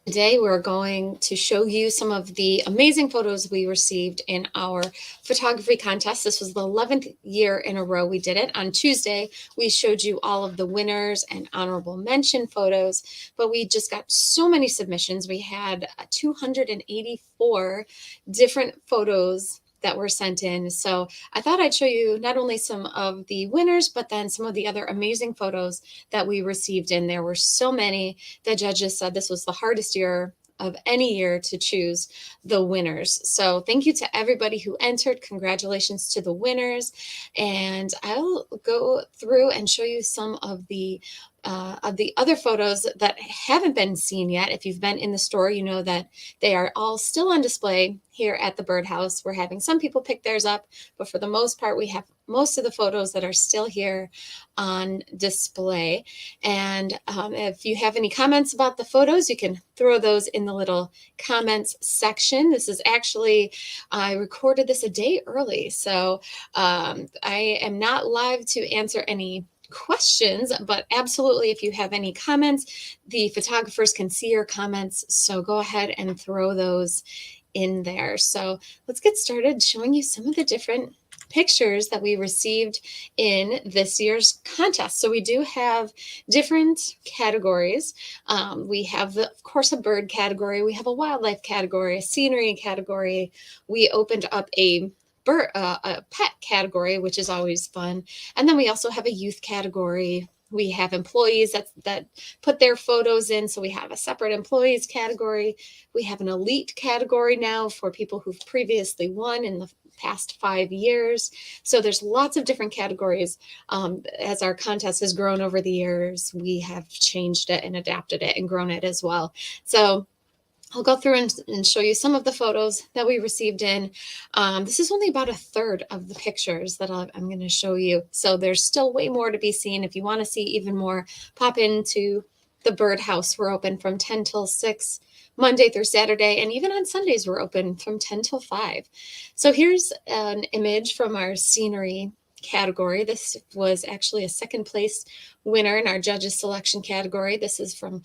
Today, we're going to show you some of the amazing photos we received in our photography contest. This was the 11th year in a row we did it. On Tuesday, we showed you all of the winners and honorable mention photos, but we just got so many submissions. We had 284 different photos that were sent in. So I thought I'd show you not only some of the winners, but then some of the other amazing photos that we received in. There were so many. The judges said this was the hardest year of any year to choose the winners. So thank you to everybody who entered. Congratulations to the winners. And I'll go through and show you some of the other photos that haven't been seen yet. If you've been in the store, you know that they are all still on display here at the Birdhouse. We're having some people pick theirs up, but for the most part, we have most of the photos that are still here on display. And if you have any comments about the photos, you can throw those in the little comments section. This is actually, I recorded this a day early, so I am not live to answer any questions, but absolutely, if you have any comments, the photographers can see your comments, so go ahead and throw those in there. So let's get started showing you some of the different pictures that we received in this year's contest. So we do have different categories. We have, of course, a bird category. We have a wildlife category, a scenery category. We opened up a pet category, which is always fun. And then we also have a youth category. We have employees that put their photos in. So we have a separate employees category. We have an elite category now for people who've previously won in the past 5 years. So there's lots of different categories. As our contest has grown over the years, we have changed it and adapted it and grown it as well. So I'll go through and show you some of the photos that we received in. This is only about a third of the pictures that I'm going to show you. So there's still way more to be seen. If you want to see even more, pop into the Birdhouse. We're open from 10 till 6, Monday through Saturday, and even on Sundays we're open from 10 till 5. So here's an image from our scenery category. This was actually a second place winner in our judges selection category. This is from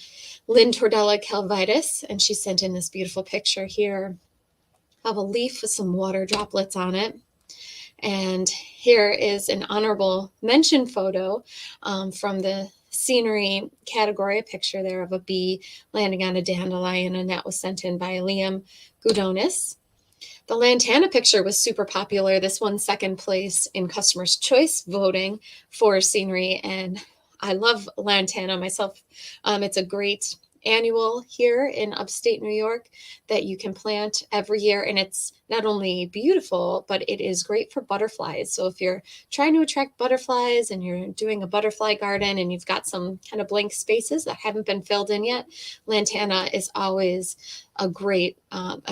Lynn Tordella Calvitis, and she sent in this beautiful picture here of a leaf with some water droplets on it. And here is an honorable mention photo from the scenery category, a picture there of a bee landing on a dandelion, and that was sent in by Liam Gudonis. The lantana picture was super popular. This won second place in Customer's Choice voting for scenery, and I love lantana myself. It's a great annual here in upstate New York that you can plant every year, and it's not only beautiful, but it is great for butterflies. So if you're trying to attract butterflies and you're doing a butterfly garden and you've got some kind of blank spaces that haven't been filled in yet, lantana is always a great plant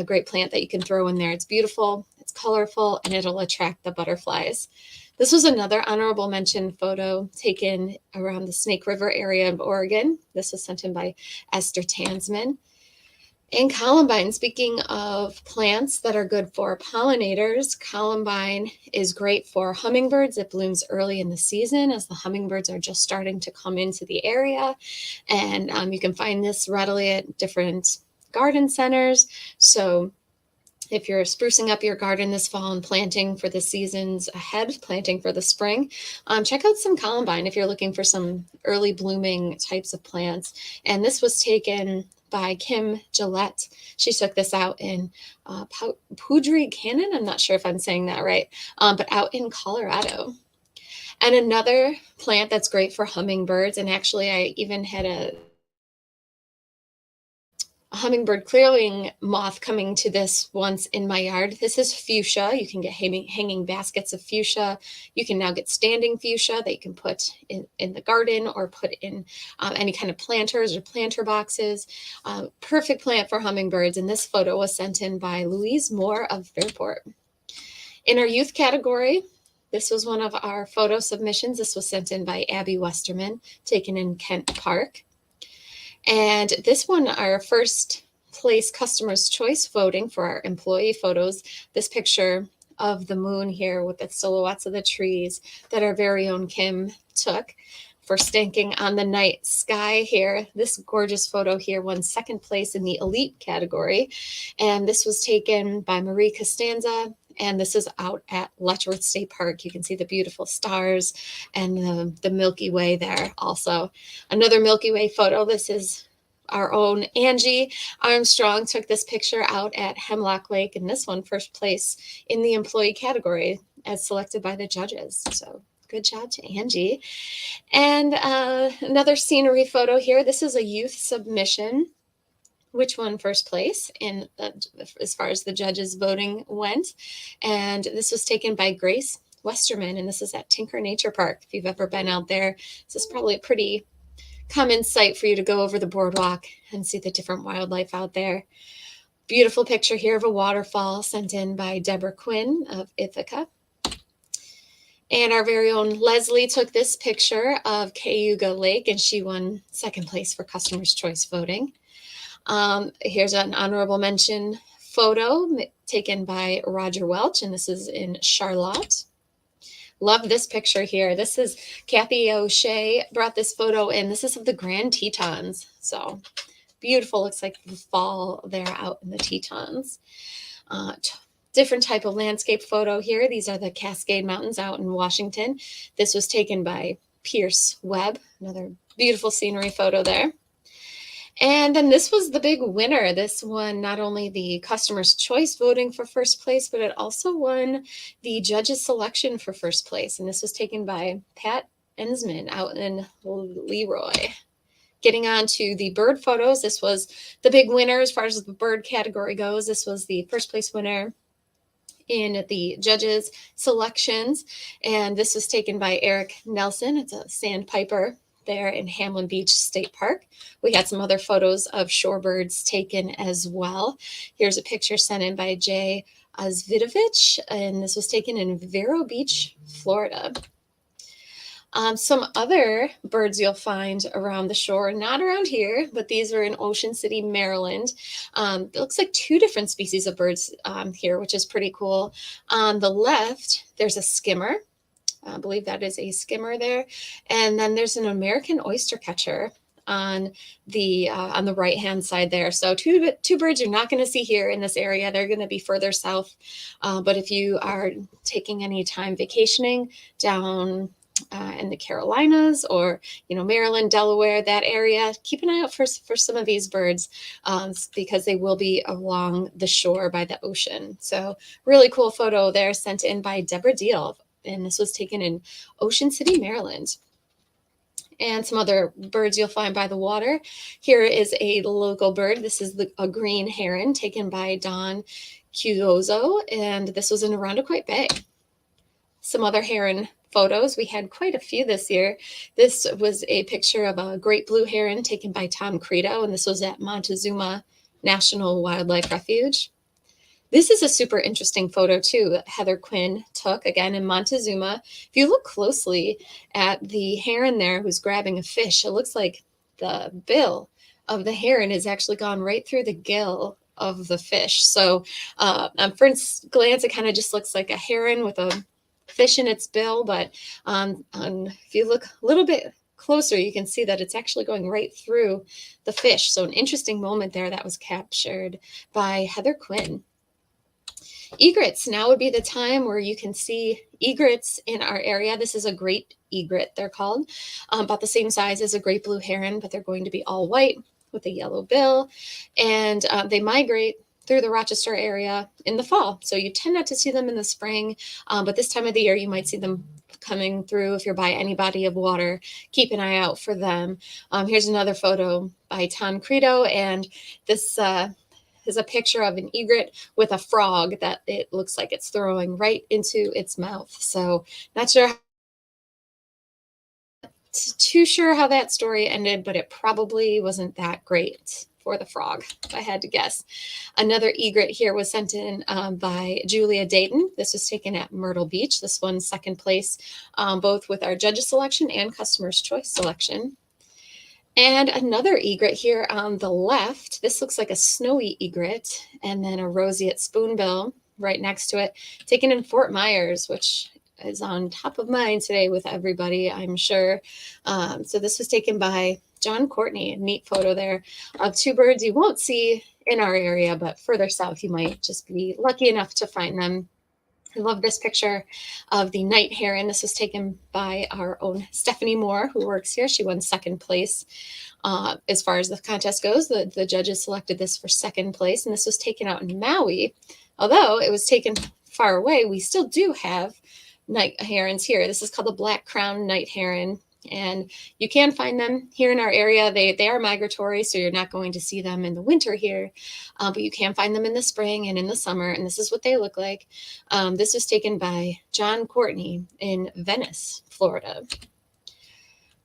that you can throw in there. It's beautiful, it's colorful, and it'll attract the butterflies. This was another honorable mention photo taken around the Snake River area of Oregon. This was sent in by Esther Tansman. And columbine, speaking of plants that are good for pollinators, columbine is great for hummingbirds. It blooms early in the season as the hummingbirds are just starting to come into the area. And you can find this readily at different garden centers. So if you're sprucing up your garden this fall and planting for the seasons ahead, planting for the spring, check out some columbine if you're looking for some early blooming types of plants. And this was taken by Kim Gillette. She took this out in Poudre Canyon. I'm not sure if I'm saying that right, but out in Colorado. And another plant that's great for hummingbirds, and actually I even had a hummingbird clearing moth coming to this once in my yard. This is fuchsia. You can get hanging baskets of fuchsia. You can now get standing fuchsia that you can put in the garden or put in any kind of planters or planter boxes. Perfect plant for hummingbirds. And this photo was sent in by Louise Moore of Fairport. In our youth category, this was one of our photo submissions. This was sent in by Abby Westerman, taken in Kent Park. And this one, our first place Customer's Choice voting for our employee photos, this picture of the moon here with the silhouettes of the trees that our very own Kim took. for stinking on the night sky here. This gorgeous photo here won second place in the elite category. And this was taken by Marie Costanza. And this is out at Letchworth State Park. You can see the beautiful stars and the Milky Way there also. Another Milky Way photo. This is our own Angie Armstrong took this picture out at Hemlock Lake, and this one first place in the employee category as selected by the judges. So good job to Angie. And another scenery photo here. This is a youth submission, which won first place in as far as the judges voting went. And this was taken by Grace Westerman, and this is at Tinker Nature Park. If you've ever been out there, this is probably a pretty common sight for you to go over the boardwalk and see the different wildlife out there. Beautiful picture here of a waterfall sent in by Deborah Quinn of Ithaca. And our very own Leslie took this picture of Cayuga Lake, and she won second place for Customer's Choice voting. Here's an honorable mention photo taken by Roger Welch, and this is in Charlotte. Love this picture here. This is Kathy O'Shea brought this photo in. This is of the Grand Tetons. So beautiful. Looks like the fall there out in the Tetons. Different type of landscape photo here. These are the Cascade Mountains out in Washington. This was taken by Pierce Webb. Another beautiful scenery photo there. And then this was the big winner. This won not only the Customer's Choice voting for first place, but it also won the judges selection for first place. And this was taken by Pat Ensman out in Leroy. Getting on to the bird photos, this was the big winner as far as the bird category goes. This was the first place winner in the judges selections, and this was taken by Eric Nelson. It's a sandpiper there in Hamlin Beach State Park. We had some other photos of shorebirds taken as well. Here's a picture sent in by Jay Osvidovich, and this was taken in Vero Beach, Florida. Some other birds you'll find around the shore, not around here, but these are in Ocean City, Maryland. It looks like two different species of birds here, which is pretty cool. On the left, there's a skimmer. I believe that is a skimmer there. And then there's an American oyster catcher on the right-hand side there. So two birds you're not going to see here in this area. They're going to be further south. But if you are taking any time vacationing down in the Carolinas or, Maryland, Delaware, that area, keep an eye out for some of these birds because they will be along the shore by the ocean. So really cool photo there sent in by Deborah Deal. And this was taken in Ocean City, Maryland. And some other birds you'll find by the water. Here is a local bird. This is a green heron taken by Don Cuozzo, and this was in Irondequoit Bay. Some other heron photos. We had quite a few this year. This was a picture of a great blue heron taken by Tom Credo, and this was at Montezuma National Wildlife Refuge. This is a super interesting photo too that Heather Quinn took, again, in Montezuma. If you look closely at the heron there who's grabbing a fish, it looks like the bill of the heron has actually gone right through the gill of the fish. So on first glance, it kind of just looks like a heron with a fish in its bill, but if you look a little bit closer, you can see that it's actually going right through the fish. So an interesting moment there that was captured by Heather Quinn. Egrets, now would be the time where you can see egrets in our area. This is a great egret, they're called, about the same size as a great blue heron, but they're going to be all white with a yellow bill, and they migrate through the Rochester area in the fall. So you tend not to see them in the spring, but this time of the year you might see them coming through. If you're by any body of water, keep an eye out for them. Here's another photo by Tom Credo, and this is a picture of an egret with a frog that it looks like it's throwing right into its mouth. So not too sure how that story ended, but it probably wasn't that great for the frog, if I had to guess. Another egret here was sent in by Julia Dayton. This was taken at Myrtle Beach. This won second place, both with our judges selection and customer's choice selection. And another egret here on the left. This looks like a snowy egret, and then a roseate spoonbill right next to it, taken in Fort Myers, which is on top of mind today with everybody, I'm sure. So this was taken by John Courtney. A neat photo there of two birds you won't see in our area, but further south you might just be lucky enough to find them. I love this picture of the night heron. This was taken by our own Stephanie Moore, who works here. She won second place. As far as the contest goes, the judges selected this for second place, and this was taken out in Maui. Although it was taken far away, we still do have night herons here. This is called the black crowned night heron, and you can find them here in our area. They are migratory, so you're not going to see them in the winter here, but you can find them in the spring and in the summer, and this is what they look like. This was taken by John Courtney in Venice, Florida.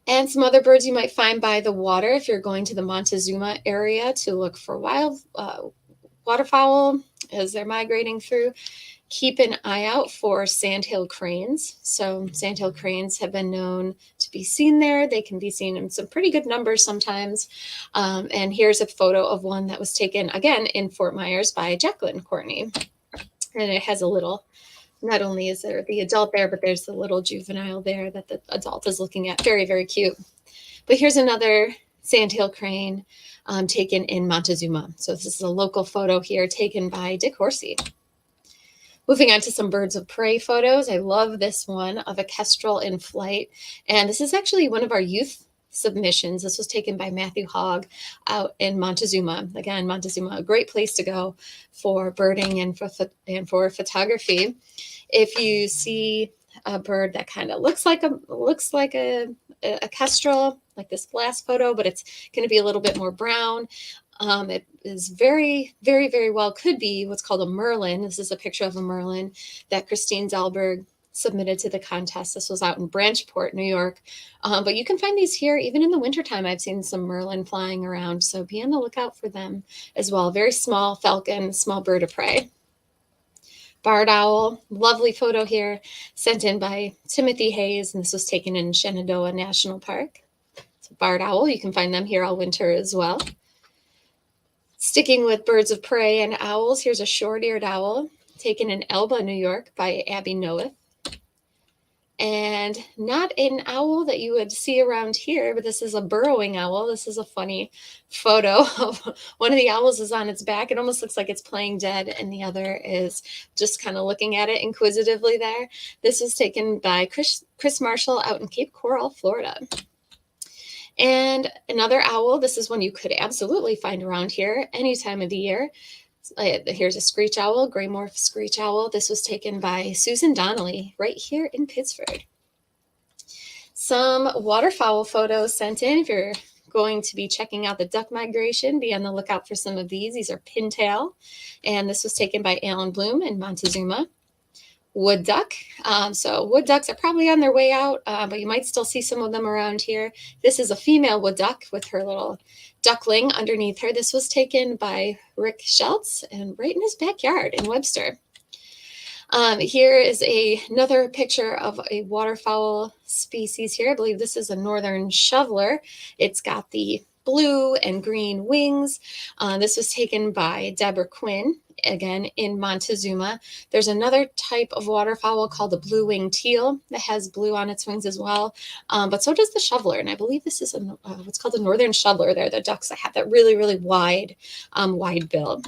And some other birds you might find by the water if you're going to the Montezuma area to look for wild waterfowl as they're migrating through. Keep an eye out for sandhill cranes. So sandhill cranes have been known to be seen there. They can be seen in some pretty good numbers sometimes. And here's a photo of one that was taken, again, in Fort Myers by Jacqueline Courtney. And it has a little, not only is there the adult there, but there's the little juvenile there that the adult is looking at. Very, very cute. But here's another sandhill crane taken in Montezuma. So this is a local photo here taken by Dick Horsey. Moving on to some birds of prey photos. I love this one of a kestrel in flight. And this is actually one of our youth submissions. This was taken by Matthew Hogg out in Montezuma. Again, Montezuma, a great place to go for birding and for photography. If you see a bird that kind of looks like a kestrel, like this last photo, but it's going to be a little bit more brown. It is very, very, very well could be what's called a merlin. This is a picture of a merlin that Christine Dahlberg submitted to the contest. This was out in Branchport, New York. But you can find these here even in the wintertime. I've seen some merlin flying around, so be on the lookout for them as well. Very small falcon, small bird of prey. Barred owl, lovely photo here, sent in by Timothy Hayes, and this was taken in Shenandoah National Park. So barred owl, you can find them here all winter as well. Sticking with birds of prey and owls, here's a short-eared owl taken in Elba, New York by Abby Noeth. And not an owl that you would see around here, but this is a burrowing owl. This is a funny photo of one of the owls is on its back. It almost looks like it's playing dead, and the other is just kind of looking at it inquisitively there. This was taken by Chris Marshall out in Cape Coral, Florida. And another owl, this is one you could absolutely find around here any time of the year. Here's a screech owl, gray morph screech owl. This was taken by Susan Donnelly right here in Pittsford. Some waterfowl photos sent in. If you're going to be checking out the duck migration, be on the lookout for some of these. These are pintail, and this was taken by Alan Bloom in Montezuma. Wood duck. So wood ducks are probably on their way out, but you might still see some of them around here. This is a female wood duck with her little duckling underneath her. This was taken by Rick Schultz and right in his backyard in Webster. Here is another picture of a waterfowl species here. I believe this is a northern shoveler. It's got the blue and green wings. This was taken by Deborah Quinn, again in Montezuma. There's another type of waterfowl called the blue-winged teal that has blue on its wings as well, but so does the shoveler, and I believe this is what's called a northern shoveler. They're the ducks that have that really, really wide bill.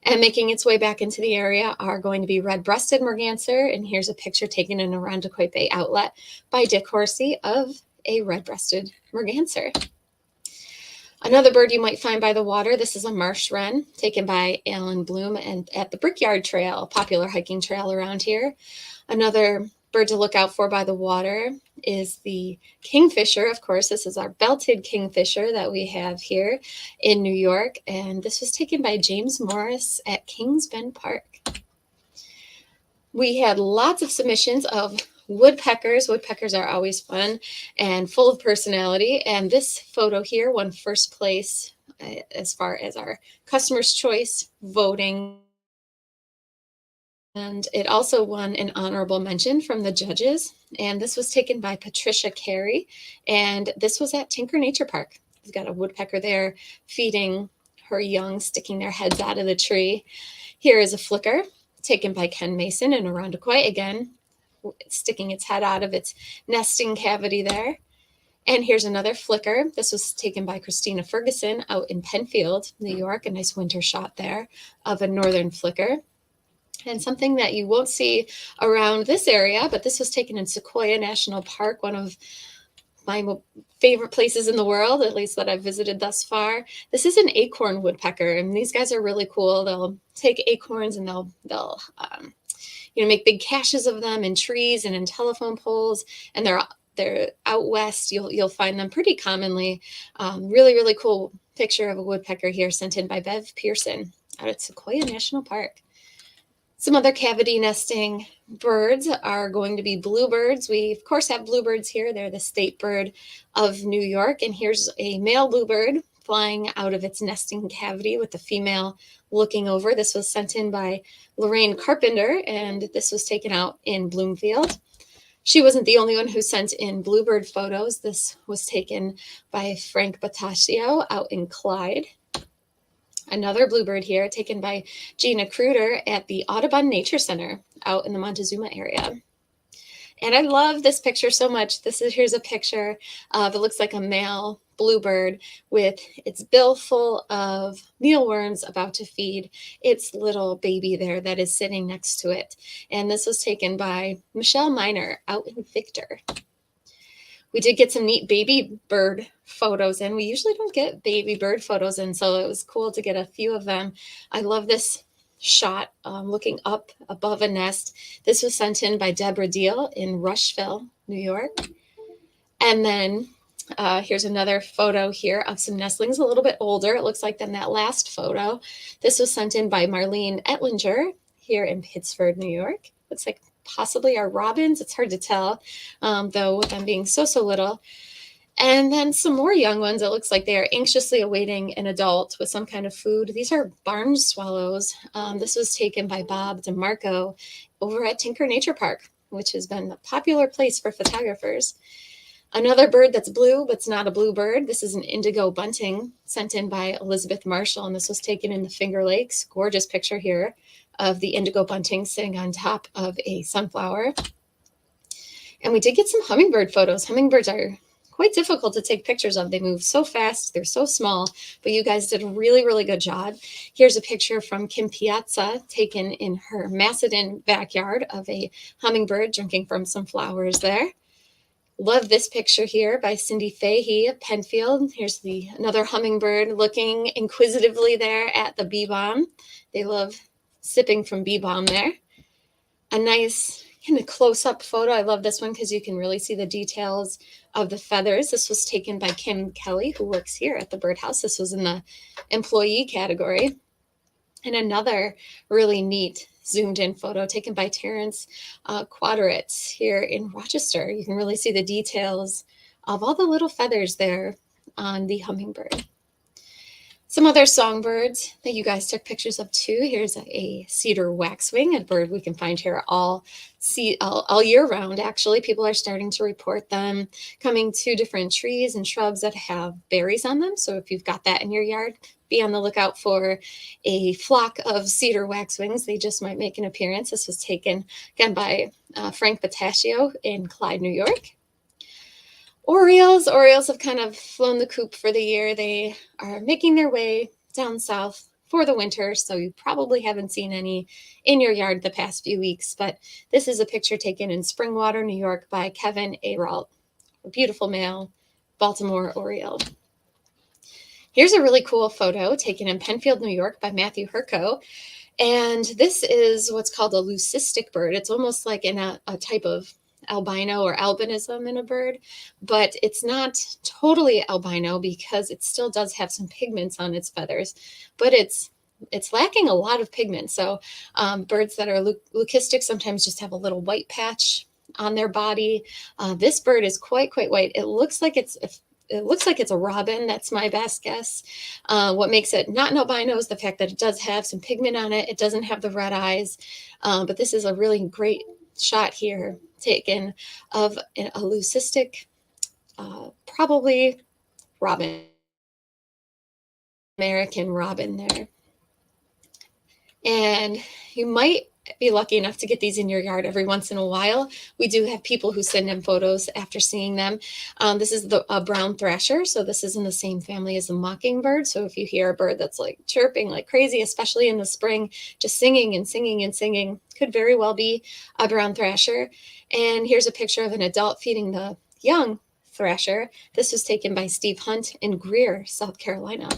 And making its way back into the area are going to be red-breasted merganser, and here's a picture taken in Arundequoit Bay Outlet by Dick Horsey of a red-breasted merganser. Another bird you might find by the water, this is a marsh wren taken by Alan Bloom and at the Brickyard Trail, a popular hiking trail around here. Another bird to look out for by the water is the kingfisher. Of course, this is our belted kingfisher that we have here in New York, and this was taken by James Morris at Kings Bend Park. We had lots of submissions of woodpeckers. Woodpeckers are always fun and full of personality. And this photo here won first place as far as our customer's choice voting. And it also won an honorable mention from the judges. And this was taken by Patricia Carey. And this was at Tinker Nature Park. We've got a woodpecker there feeding her young, sticking their heads out of the tree. Here is a flicker taken by Ken Mason in Arundequoit. Again, sticking its head out of its nesting cavity there. And here's another flicker. This was taken by Christina Ferguson out in Penfield, New York. A nice winter shot there of a northern flicker. And something that you won't see around this area, but this was taken in Sequoia National Park, one of my favorite places in the world, at least that I've visited thus far. This is an acorn woodpecker, and these guys are really cool. They'll take acorns and they'll make big caches of them in trees and in telephone poles, and they're out west. You'll find them pretty commonly. Really, really cool picture of a woodpecker here sent in by Bev Pearson out at Sequoia National Park. Some other cavity nesting birds are going to be bluebirds. We, of course, have bluebirds here. They're the state bird of New York. And here's a male bluebird flying out of its nesting cavity with the female looking over. This was sent in by Lorraine Carpenter, and this was taken out in Bloomfield. She wasn't the only one who sent in bluebird photos. This was taken by Frank Batasio out in Clyde. Another bluebird here taken by Gina Kruder at the Audubon Nature Center out in the Montezuma area. And I love this picture so much. Here's a picture of, it looks like a male bluebird with its bill full of mealworms about to feed its little baby there that is sitting next to it. And this was taken by Michele Miner out in Victor. We did get some neat baby bird photos in. We usually don't get baby bird photos in, so it was cool to get a few of them. I love this shot looking up above a nest. This was sent in by Deborah Deal in Rushville, New York. And then here's another photo here of some nestlings a little bit older. It looks like than that last photo. This was sent in by Marlene Etlinger here in Pittsford, New York. Looks like possibly are robins. It's hard to tell, though, with them being so little. And then some more young ones. It looks like they are anxiously awaiting an adult with some kind of food. These are barn swallows. This was taken by Bob DeMarco over at Tinker Nature Park, which has been a popular place for photographers. Another bird that's blue, but it's not a bluebird. This is an indigo bunting sent in by Elizabeth Marshall, and this was taken in the Finger Lakes. Gorgeous picture here of the indigo bunting sitting on top of a sunflower. And we did get some hummingbird photos. Hummingbirds are quite difficult to take pictures of. They move so fast, they're so small, but you guys did a really, really good job. Here's a picture from Kim Piazza taken in her Macedon backyard of a hummingbird drinking from some flowers there. Love this picture here by Cindy Fahey of Penfield. Here's another hummingbird looking inquisitively there at the bee balm. They love sipping from bee balm there. A nice kind of close-up photo. I love this one because you can really see the details of the feathers. This was taken by Kim Kelly, who works here at the birdhouse. This was in the employee category. And another really neat zoomed in photo taken by Terrence Quadrat here in Rochester. You can really see the details of all the little feathers there on the hummingbird. Some other songbirds that you guys took pictures of too. Here's a cedar waxwing, a bird we can find here all year round. Actually, people are starting to report them coming to different trees and shrubs that have berries on them. So if you've got that in your yard, be on the lookout for a flock of cedar waxwings. They just might make an appearance. This was taken again by Frank Batasio in Clyde, New York. Orioles have kind of flown the coop for the year. They are making their way down south for the winter, so you probably haven't seen any in your yard the past few weeks, but this is a picture taken in Springwater, New York by Kevin Aralt, a beautiful male Baltimore Oriole. Here's a really cool photo taken in Penfield, New York by Matthew Herko, and this is what's called a leucistic bird. It's almost like a type of albino or albinism in a bird, but it's not totally albino because it still does have some pigments on its feathers, but it's lacking a lot of pigment. So birds that are leucistic sometimes just have a little white patch on their body. This bird is quite white. It looks like it's a robin. That's my best guess. What makes it not an albino is the fact that it does have some pigment on it. It doesn't have the red eyes, but this is a really great shot here taken of a leucistic, probably robin, American robin there. And you might be lucky enough to get these in your yard every once in a while. We do have people who send in photos after seeing them. This is the brown thrasher, so this is in the same family as the mockingbird. So if you hear a bird that's like chirping like crazy, especially in the spring, just singing and singing and singing, could very well be a brown thrasher. And here's a picture of an adult feeding the young thrasher. This was taken by Steve Hunt in Greer, South Carolina.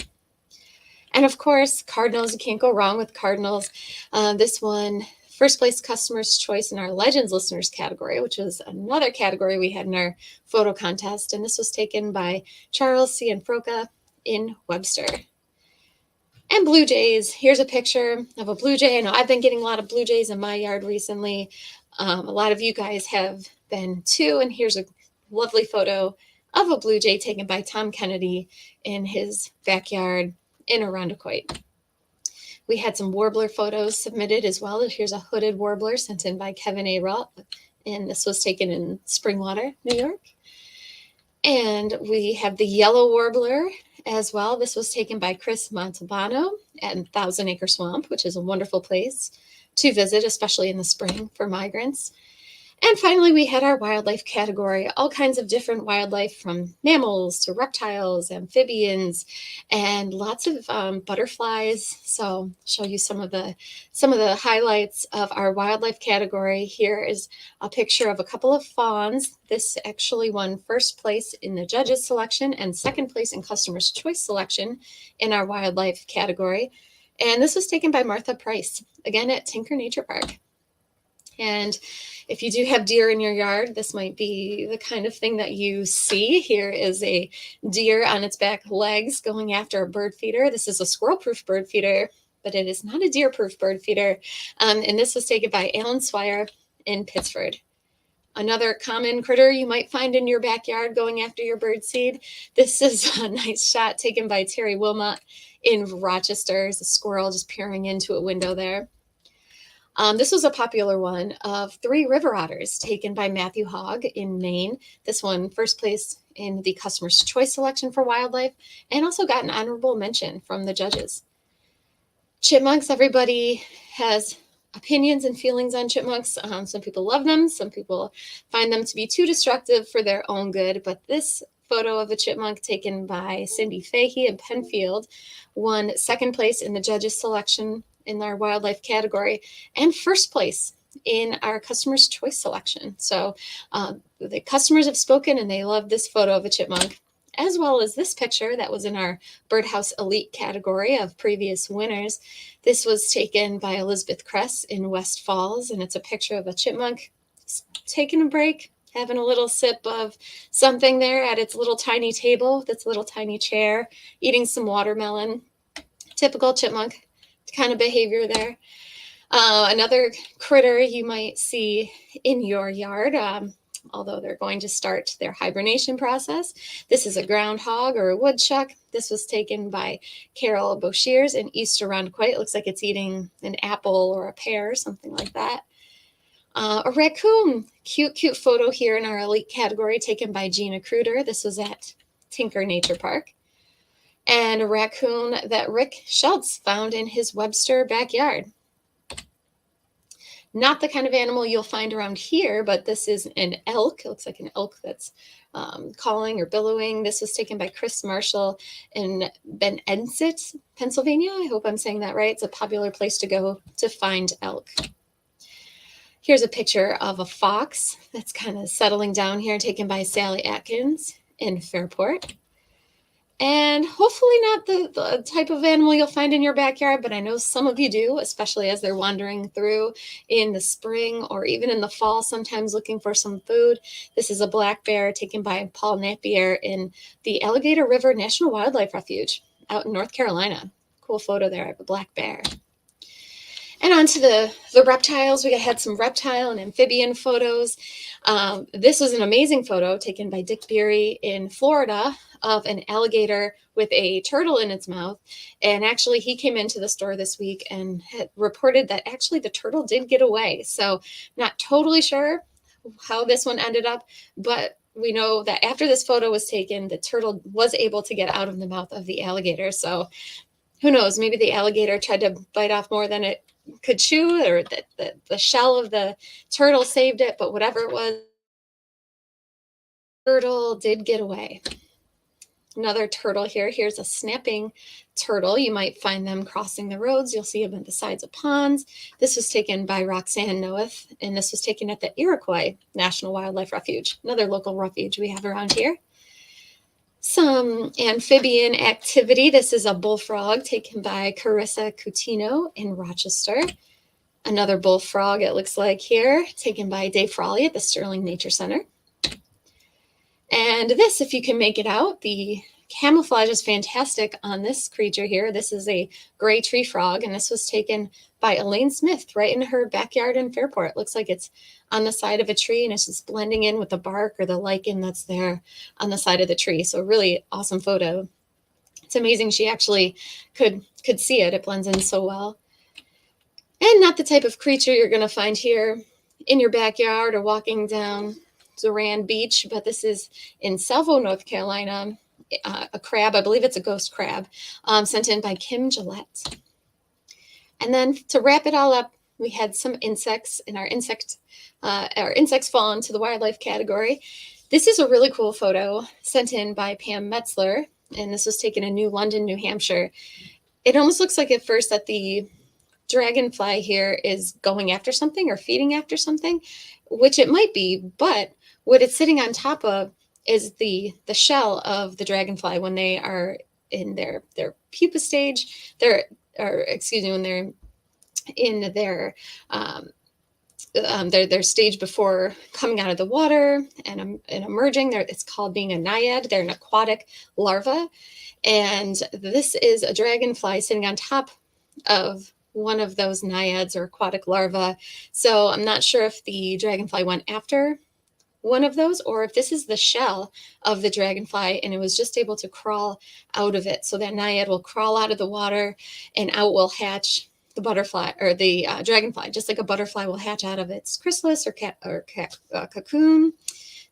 And of course, cardinals, you can't go wrong with cardinals. This one, first place customer's choice in our Legends listeners category, which was another category we had in our photo contest. And this was taken by Charles C. and Froca in Webster. And Blue Jays, here's a picture of a Blue Jay. I know I've been getting a lot of Blue Jays in my yard recently. A lot of you guys have been too. And here's a lovely photo of a Blue Jay taken by Tom Kennedy in his backyard in Irondequoit. We had some warbler photos submitted as well. Here's a hooded warbler sent in by Kevin A. Rupp, and this was taken in Springwater, New York. And we have the yellow warbler as well. This was taken by Chris Montalbano at Thousand Acre Swamp, which is a wonderful place to visit, especially in the spring for migrants. And finally, we had our wildlife category, all kinds of different wildlife from mammals to reptiles, amphibians, and lots of butterflies. So I'll show you some of the highlights of our wildlife category. Here is a picture of a couple of fawns. This actually won first place in the judges selection and second place in customer's choice selection in our wildlife category. And this was taken by Martha Price, again at Tinker Nature Park. And if you do have deer in your yard, this might be the kind of thing that you see. Here is a deer on its back legs going after a bird feeder. This is a squirrel-proof bird feeder, but it is not a deer-proof bird feeder. And this was taken by Alan Swire in Pittsford. Another common critter you might find in your backyard going after your bird seed. This is a nice shot taken by Terri Wilmot in Rochester. There's a squirrel just peering into a window there. This was a popular one of 3 river otters taken by Matthew Hogg in Maine. This one first place in the customer's choice selection for wildlife and also got an honorable mention from the judges. Chipmunks, everybody has opinions and feelings on chipmunks. Some people love them. Some people find them to be too destructive for their own good. But this photo of a chipmunk taken by Cindy Fahey in Penfield won second place in the judges selection in our wildlife category and first place in our customer's choice selection. So the customers have spoken and they love this photo of a chipmunk, as well as this picture that was in our Birdhouse Elite category of previous winners. This was taken by Elizabeth Kress in West Falls, and it's a picture of a chipmunk taking a break, having a little sip of something there at its little tiny table with its little tiny chair, eating some watermelon. Typical chipmunk kind of behavior there. Another critter you might see in your yard, although they're going to start their hibernation process. This is a groundhog or a woodchuck. This was taken by Carol Boshears in East Irondequoit. It looks like it's eating an apple or a pear, something like that. A raccoon, cute photo here in our elite category taken by Gina Kruder. This was at Tinker Nature Park. And a raccoon that Rick Schultz found in his Webster backyard. Not the kind of animal you'll find around here, but this is an elk. It looks like an elk that's calling or billowing. This was taken by Chris Marshall in Benensit, Pennsylvania. I hope I'm saying that right. It's a popular place to go to find elk. Here's a picture of a fox that's kind of settling down here, taken by Sally Atkins in Fairport. And hopefully not the type of animal you'll find in your backyard, but I know some of you do, especially as they're wandering through in the spring or even in the fall, sometimes looking for some food. This is a black bear taken by Paul Napier in the Alligator River National Wildlife Refuge out in North Carolina. Cool photo there of a black bear. And on to the reptiles. We had some reptile and amphibian photos. This was an amazing photo taken by Dick Beery in Florida of an alligator with a turtle in its mouth. And actually, he came into the store this week and had reported that actually the turtle did get away. So not totally sure how this one ended up, but we know that after this photo was taken, the turtle was able to get out of the mouth of the alligator. So who knows, maybe the alligator tried to bite off more than it could chew, or that the shell of the turtle saved it, but whatever it was, turtle did get away. Another turtle here. Here's a snapping turtle. You might find them crossing the roads. You'll see them at the sides of ponds. This was taken by Roxanne Noeth, and this was taken at the Iroquois National Wildlife Refuge, another local refuge we have around here. Some amphibian activity. This is a bullfrog taken by Carissa Coutinho in Rochester. Another bullfrog, it looks like here, taken by Dave Frawley at the Sterling Nature Center. And this, if you can make it out, the camouflage is fantastic on this creature here. This is a gray tree frog, and this was taken by Elaine Smith right in her backyard in Fairport. It looks like it's on the side of a tree, and it's just blending in with the bark or the lichen that's there on the side of the tree. So really awesome photo. It's amazing she actually could see it. It blends in so well. And not the type of creature you're going to find here in your backyard or walking down Zoran Beach, but this is in Salvo, North Carolina, a crab. I believe it's a ghost crab, sent in by Kim Gillette. And then to wrap it all up, we had some insects in our insects fall into the wildlife category. This is a really cool photo sent in by Pam Metzler, and this was taken in New London, New Hampshire. It almost looks like at first that the dragonfly here is going after something or feeding after something, which it might be, but what it's sitting on top of is the shell of the dragonfly when they are in their pupa stage. When they're in their stage before coming out of the water and emerging. It's called being a naiad. They're an aquatic larva, and this is a dragonfly sitting on top of one of those naiads or aquatic larvae. So I'm not sure if the dragonfly went after one of those or if this is the shell of the dragonfly and it was just able to crawl out of it. So that naiad will crawl out of the water and out will hatch the butterfly or the dragonfly, just like a butterfly will hatch out of its chrysalis or cocoon.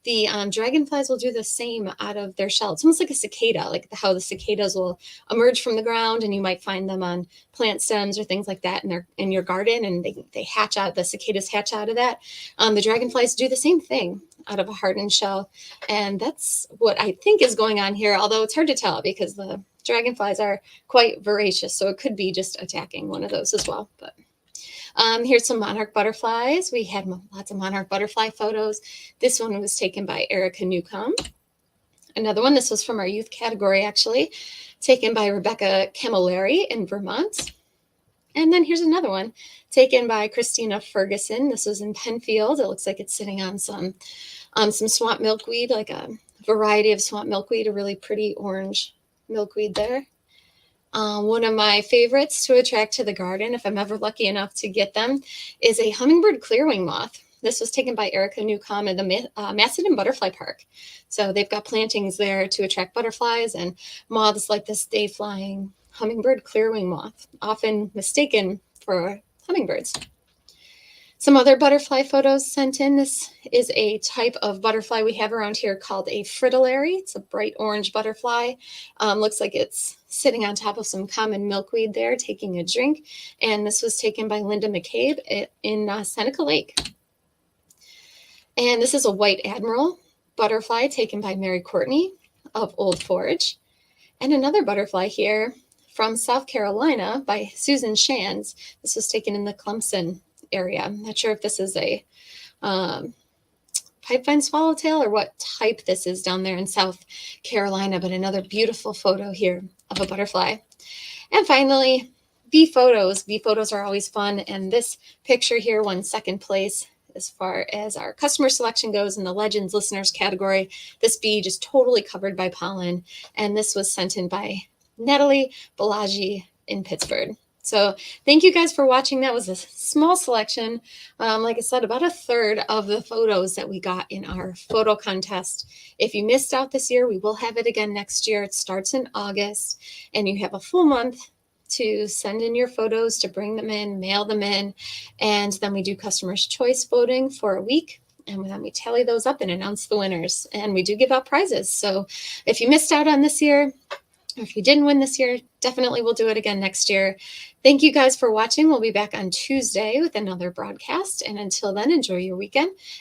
The dragonflies will do the same out of their shell. It's almost like a cicada, like how the cicadas will emerge from the ground, and you might find them on plant stems or things like that in your garden, and they hatch out. The cicadas hatch out of that. The dragonflies do the same thing out of a hardened shell, and that's what I think is going on here. Although it's hard to tell because the dragonflies are quite voracious, so it could be just attacking one of those as well. But here's some monarch butterflies. We had lots of monarch butterfly photos. This one was taken by Erica Newcomb. Another one, this was from our youth category actually, taken by Rebecca Camilleri in Vermont. And then here's another one taken by Christina Ferguson. This was in Penfield. It looks like it's sitting on some swamp milkweed, like a variety of swamp milkweed, a really pretty orange milkweed there. One of my favorites to attract to the garden, if I'm ever lucky enough to get them, is a hummingbird clearwing moth. This was taken by Erica Newcomb at the Macedon Butterfly Park. So they've got plantings there to attract butterflies and moths like this day-flying hummingbird clearwing moth, often mistaken for hummingbirds. Some other butterfly photos sent in. This is a type of butterfly we have around here called a fritillary. It's a bright orange butterfly. Looks like it's sitting on top of some common milkweed there, taking a drink. And this was taken by Linda McCabe in Seneca Lake. And this is a white admiral butterfly taken by Mary Courtney of Old Forge. And another butterfly here from South Carolina by Susan Shands. This was taken in the Clemson area. I'm not sure if this is a pipevine swallowtail or what type this is down there in South Carolina, but another beautiful photo here of a butterfly. And finally, bee photos. Bee photos are always fun, and this picture here won second place as far as our customer selection goes in the Legends Listeners category. This bee just totally covered by pollen, and this was sent in by Natalie Balaji in Pittsburgh. So thank you guys for watching. That was a small selection. Like I said, about a third of the photos that we got in our photo contest. If you missed out this year, we will have it again next year. It starts in August, and you have a full month to send in your photos, to bring them in, mail them in, and then we do customer's choice voting for a week. And then we tally those up and announce the winners. And we do give out prizes. So if you missed out on this year, if you didn't win this year, definitely we'll do it again next year. Thank you guys for watching. We'll be back on Tuesday with another broadcast. And until then, enjoy your weekend